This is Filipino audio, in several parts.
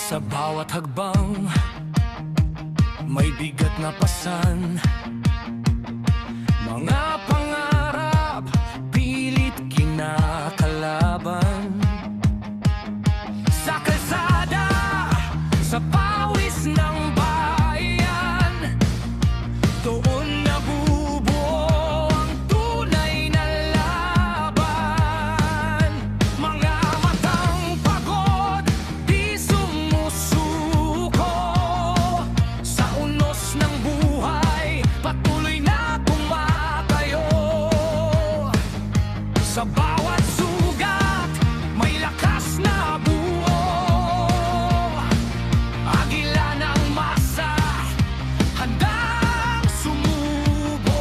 Sa bawat hagbang may bigat na pasan. Mga pangarap pilit kinakalaban. Sa kalsada, sa pawis ng bayan, doon nabubuo ang tunay na laban. Mga matang pagod, di sumusuko. Sa unos ng buhay, patuloy na tumatayo. Sa bawat sugat, may lakas na buo. Agila ng masa, handang sumubok.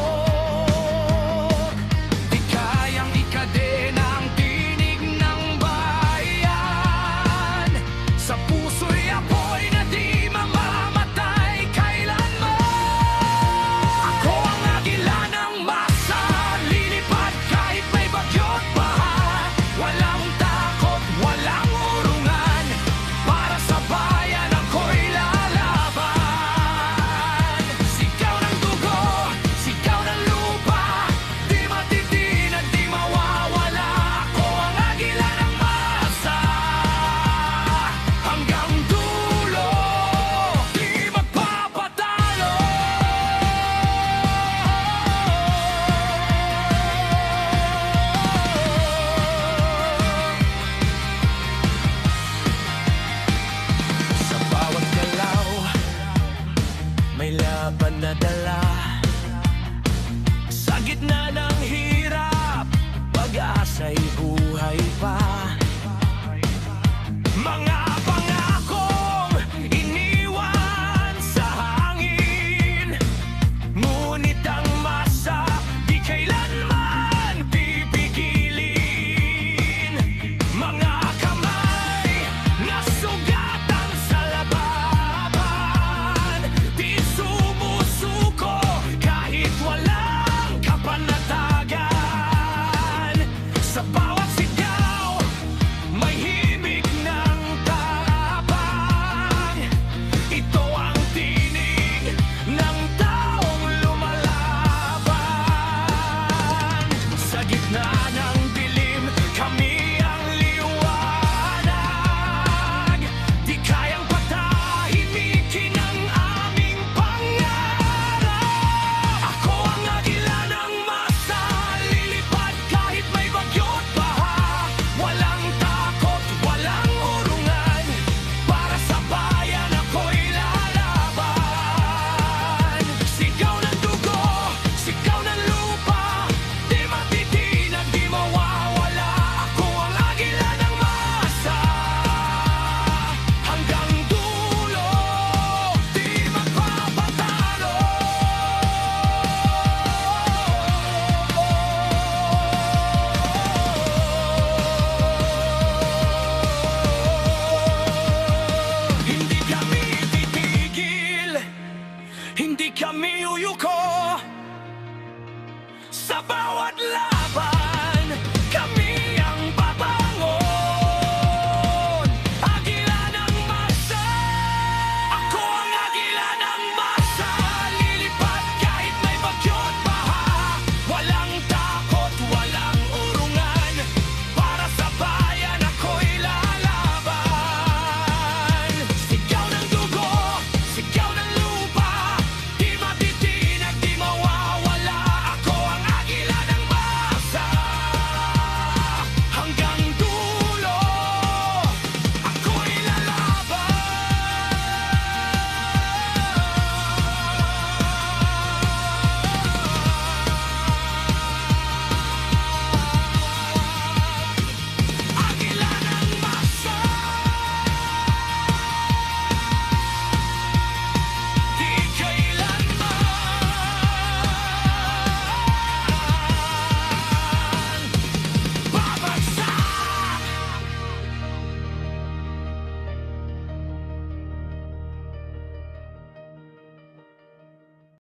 Di kayang ikadena ang tinig ng bayan. Sa puso'y apoy na di mamamatay kailanman. Ako ang agila ng masa, lilipad kahit may bagyo't baha. Walang takot, walang urungan, para sa bayan ako'y lalaban. Sigaw ng dugo, sigaw ng lupa, di matitin at di mawawala. Ako ang agila ng masa, hanggang dulo, di magpapatalo. Sa bawat galaw, may laban na dala. Sa gitna ng hirap, pag-asa'y buhay pa. Mga pangakong iniwan sa hangin, ngunit ang masa di kailanman pipigilin. Mga kamay na sugatan sa lababan, di sumusuko kahit walang kapanatagan. Sa bawat sigaw, may himig ng tapang. Ito ang tinig ng taong lumalaban. Sa gitna ng dilim, kami ang liwanag. Di kayang patahimikin ang aming pangarap. Ako ang agila ng masa, lilipad kahit may bagyo't baha. Walang takot, walang urungan, para sa bayan ako'y lalaban. Sigaw ng dugo, sigaw ng lupa, di matitin at di mawawala. Ako ang agila ng masa, hanggang dulo, di magpapatalo. Hindi kami titigil, hindi kami uyuko. Sa bawat laban